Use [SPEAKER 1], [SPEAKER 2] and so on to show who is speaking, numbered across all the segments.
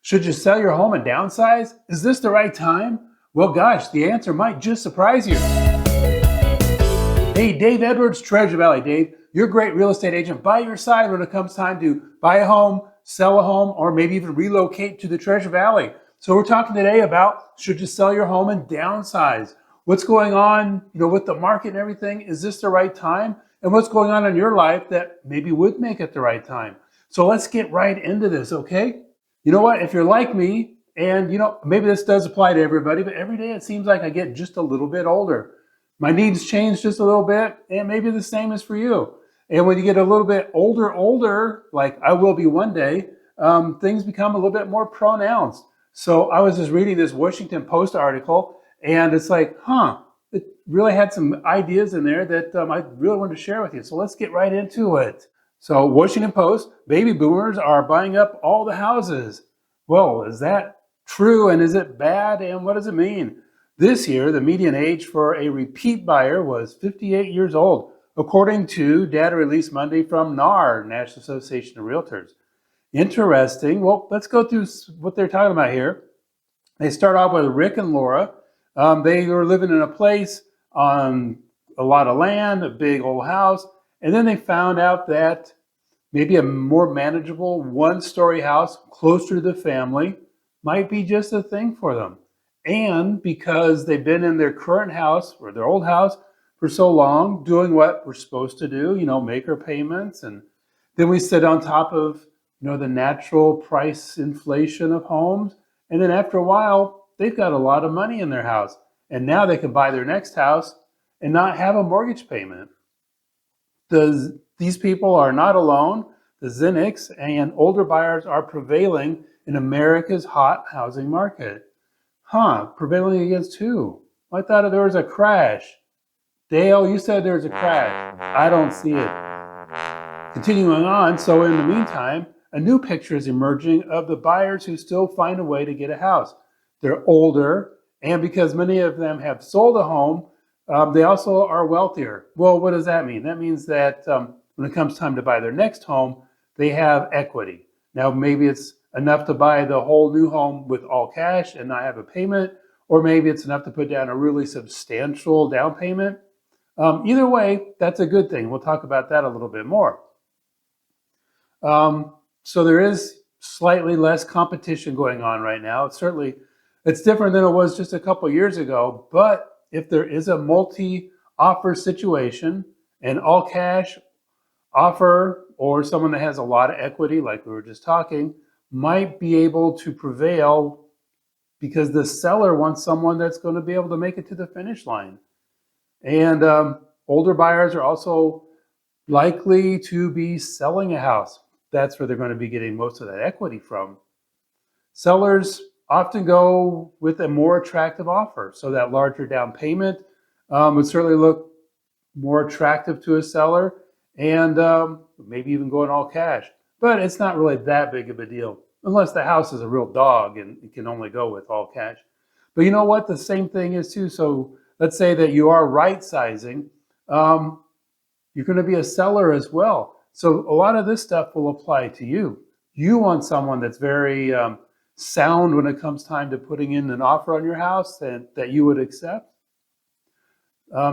[SPEAKER 1] Should you sell your home and downsize? Is this the right time? Well, gosh, the answer might just surprise you. Hey, Dave Edwards, Treasure Valley. Dave, your great real estate agent by your side when it comes time to buy a home, sell a home, or maybe even relocate to the Treasure Valley. So we're talking today about should you sell your home and downsize? What's going on, with the market and everything? Is this the right time? And what's going on in your life that maybe would make it the right time? So let's get right into this, okay? You know what? If you're like me, and maybe this does apply to everybody, but every day it seems like I get just a little bit older. My needs change just a little bit, and maybe the same is for you. And when you get a little bit older, like I will be one day, things become a little bit more pronounced. So I was just reading this Washington Post article, and it's like, it really had some ideas in there that I really wanted to share with you. So let's get right into it. So Washington Post, baby boomers are buying up all the houses. Well, is that true, and is it bad, and what does it mean? This year, the median age for a repeat buyer was 58 years old, according to data released Monday from NAR, National Association of Realtors. Interesting. Well, let's go through what they're talking about here. They start off with Rick and Laura. They were living in a place on a lot of land, a big old house, and then they found out that maybe a more manageable one-story house closer to the family might be just a thing for them. And because they've been in their current house or their old house for so long, doing what we're supposed to do, make our payments. And then we sit on top of, the natural price inflation of homes. And then after a while, they've got a lot of money in their house. And now they can buy their next house and not have a mortgage payment. These people are not alone. The Zenix and older buyers are prevailing in America's hot housing market. Prevailing against who? I thought there was a crash. Dale, you said there was a crash. I don't see it. Continuing on, so in the meantime, a new picture is emerging of the buyers who still find a way to get a house. They're older, and because many of them have sold a home, they also are wealthier. Well, what does that mean? That means that when it comes time to buy their next home, they have equity. Now, maybe it's enough to buy the whole new home with all cash and not have a payment, or maybe it's enough to put down a really substantial down payment. Either way, that's a good thing. We'll talk about that a little bit more. So there is slightly less competition going on right now. It's different than it was just a couple years ago, but if there is a multi-offer situation, an all cash offer, or someone that has a lot of equity, like we were just talking, might be able to prevail because the seller wants someone that's going to be able to make it to the finish line. And older buyers are also likely to be selling a house. That's where they're going to be getting most of that equity from. Sellers often go with a more attractive offer. So that larger down payment would certainly look more attractive to a seller, and maybe even going all cash. But it's not really that big of a deal, unless the house is a real dog and it can only go with all cash. But you know what? The same thing is too. So let's say that you are right sizing. You're going to be a seller as well. So a lot of this stuff will apply to you. You want someone that's very sound when it comes time to putting in an offer on your house that you would accept.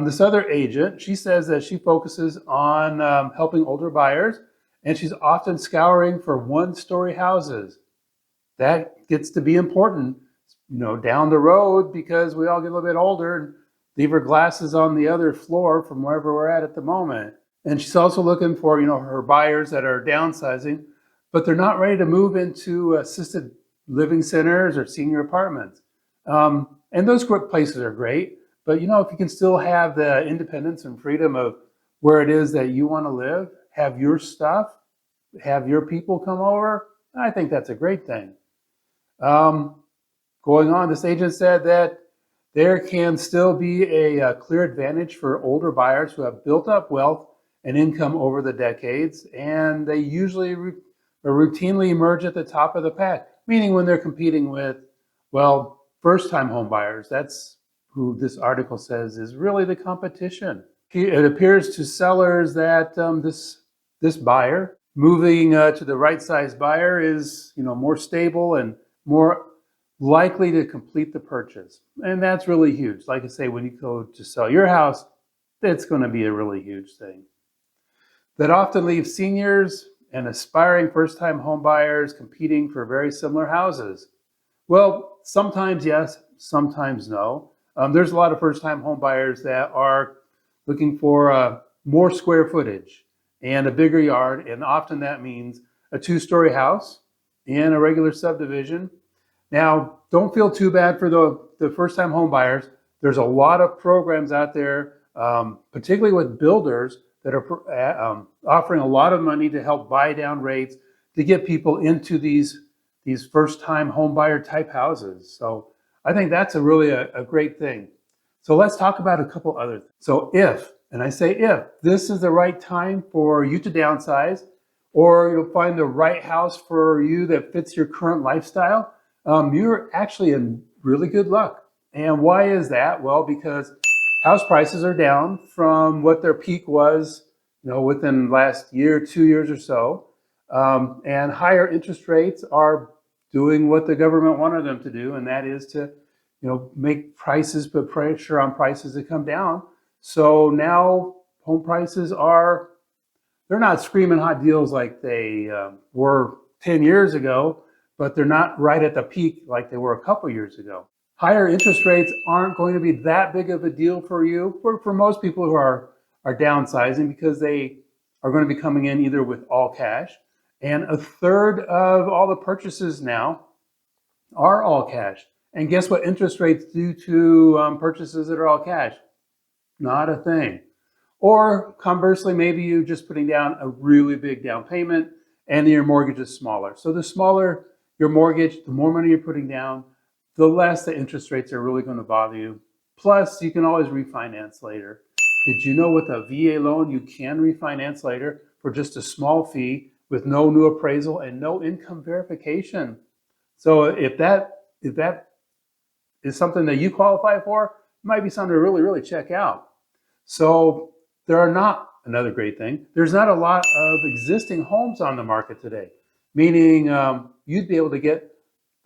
[SPEAKER 1] This other agent, she says that she focuses on helping older buyers, and she's often scouring for one-story houses. That gets to be important, down the road, because we all get a little bit older and leave our glasses on the other floor from wherever we're at the moment. And she's also looking for, her buyers that are downsizing, but they're not ready to move into assisted living centers or senior apartments. And those places are great, but if you can still have the independence and freedom of where it is that you want to live, have your stuff, have your people come over, I think that's a great thing. Going on, this agent said that there can still be a clear advantage for older buyers who have built up wealth and income over the decades, and they usually routinely emerge at the top of the pack, meaning when they're competing with, first-time home buyers. That's who this article says is really the competition. It appears to sellers that this buyer moving to the right size buyer is more stable and more likely to complete the purchase. And that's really huge. Like I say, when you go to sell your house, it's going to be a really huge thing. That often leaves seniors and aspiring first-time home buyers competing for very similar houses. Well, sometimes yes, sometimes no. There's a lot of first-time home buyers that are looking for more square footage and a bigger yard, and often that means a two-story house in a regular subdivision. Now, don't feel too bad for the first-time home buyers. There's a lot of programs out there, particularly with builders, that are offering a lot of money to help buy down rates to get people into these first-time home buyer type houses. So I think that's a great thing. So let's talk about a couple other things. So if, and I say if, this is the right time for you to downsize, or you'll find the right house for you that fits your current lifestyle, you're actually in really good luck. And why is that? Well, because house prices are down from what their peak was, within the last year, 2 years or so. And higher interest rates are doing what the government wanted them to do, and that is to, make prices, put pressure on prices to come down. So now home prices they're not screaming hot deals like they were 10 years ago, but they're not right at the peak like they were a couple years ago. Higher interest rates aren't going to be that big of a deal for you, for most people who are downsizing, because they are going to be coming in either with all cash, and a third of all the purchases now are all cash. And guess what interest rates do to purchases that are all cash? Not a thing. Or conversely, maybe you're just putting down a really big down payment and your mortgage is smaller. So the smaller your mortgage, the more money you're putting down, the less the interest rates are really going to bother you. Plus, you can always refinance later. Did you know with a VA loan, you can refinance later for just a small fee with no new appraisal and no income verification? So if that is something that you qualify for, it might be something to really, really check out. So there are not, another great thing, there's not a lot of existing homes on the market today, meaning you'd be able to get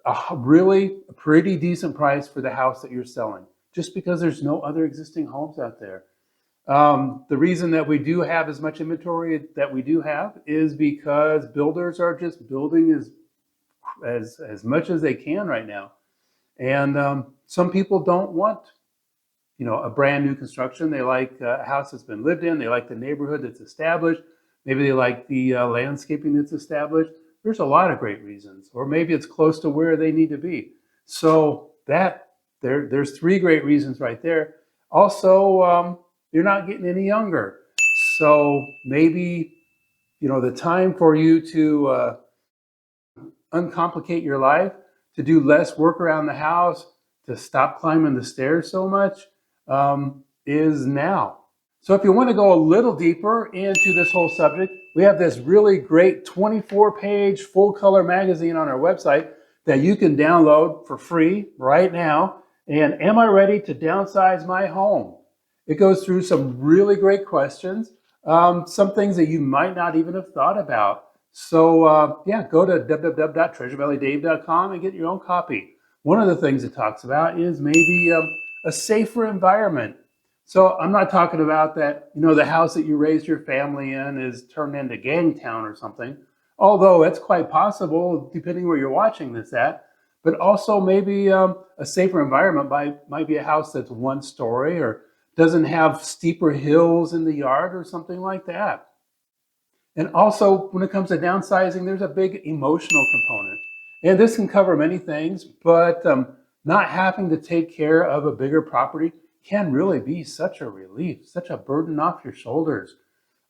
[SPEAKER 1] a really pretty decent price for the house that you're selling, just because there's no other existing homes out there. The reason that we do have as much inventory that we do have is because builders are just building as much as they can right now. And some people don't want, a brand new construction. They like a house that's been lived in. They like the neighborhood that's established. Maybe they like the landscaping that's established. There's a lot of great reasons. Or maybe it's close to where they need to be. So there's three great reasons right there. Also, you're not getting any younger. So maybe, the time for you to uncomplicate your life, to do less work around the house, to stop climbing the stairs so much, is now. So if you want to go a little deeper into this whole subject, we have this really great 24-page full color magazine on our website that you can download for free right now. And Am I Ready to Downsize My Home? It goes through some really great questions, some things that you might not even have thought about. So go to www.treasurevalleydave.com and get your own copy. One of the things it talks about is maybe a safer environment. So I'm not talking about that, the house that you raised your family in is turned into gang town or something, although it's quite possible depending where you're watching this at. But also maybe a safer environment might be a house that's one story or doesn't have steeper hills in the yard or something like that. And also, when it comes to downsizing, there's a big emotional component. And this can cover many things, but not having to take care of a bigger property can really be such a relief, such a burden off your shoulders.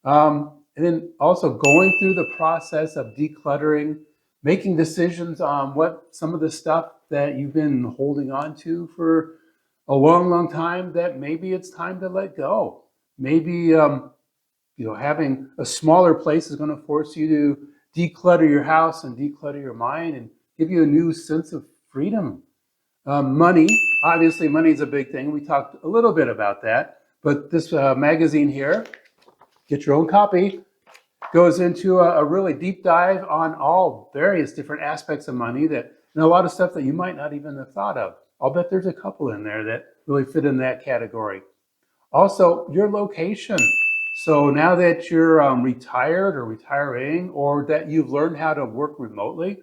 [SPEAKER 1] And then also going through the process of decluttering, making decisions on what some of the stuff that you've been holding on to for a long, long time that maybe it's time to let go. Maybe having a smaller place is going to force you to declutter your house and declutter your mind and give you a new sense of freedom. Money, obviously money is a big thing. We talked a little bit about that, but this magazine here, get your own copy, goes into a really deep dive on all various different aspects of money that and a lot of stuff that you might not even have thought of. I'll bet there's a couple in there that really fit in that category. Also, your location. So now that you're retired or retiring, or that you've learned how to work remotely,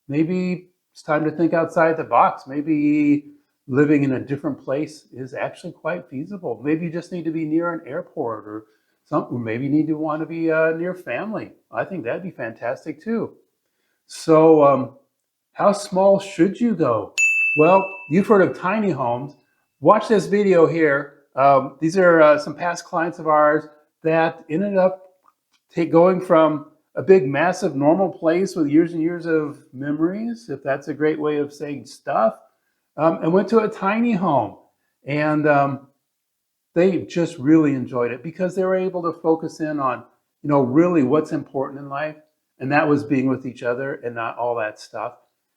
[SPEAKER 1] maybe it's time to think outside the box. Maybe living in a different place is actually quite feasible. Maybe you just need to be near an airport or something. Maybe you need to want to be near family. I think that'd be fantastic too. So how small should you go? Well, you've heard of tiny homes. Watch this video here. These are some past clients of ours that ended up going from a big, massive, normal place with years and years of memories, if that's a great way of saying stuff, and went to a tiny home. And they just really enjoyed it because they were able to focus in on, really what's important in life. And that was being with each other and not all that stuff.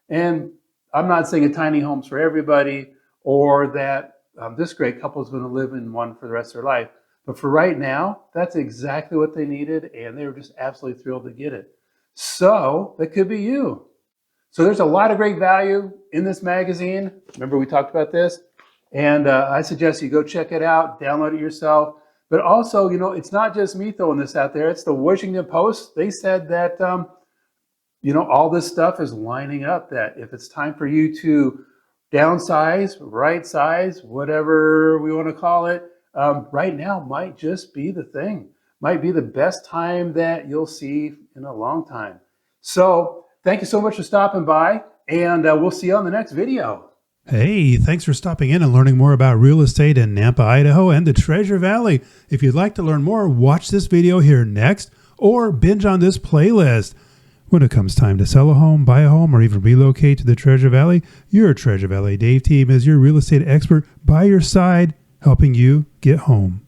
[SPEAKER 1] And I'm not saying a tiny home's for everybody or that this great couple is going to live in one for the rest of their life. But for right now, that's exactly what they needed. And they were just absolutely thrilled to get it. So that could be you. So there's a lot of great value in this magazine. Remember we talked about this? And I suggest you go check it out, download it yourself. But also, it's not just me throwing this out there. It's the Washington Post. They said that, all this stuff is lining up, that if it's time for you to downsize, right size, whatever we want to call it, right now might just be the thing. Might be the best time that you'll see in a long time. So thank you so much for stopping by, and we'll see you on the next video.
[SPEAKER 2] Hey, thanks for stopping in and learning more about real estate in Nampa, Idaho and the Treasure Valley. If you'd like to learn more, watch this video here next or binge on this playlist. When it comes time to sell a home, buy a home, or even relocate to the Treasure Valley, your Treasure Valley Dave team is your real estate expert by your side, helping you get home.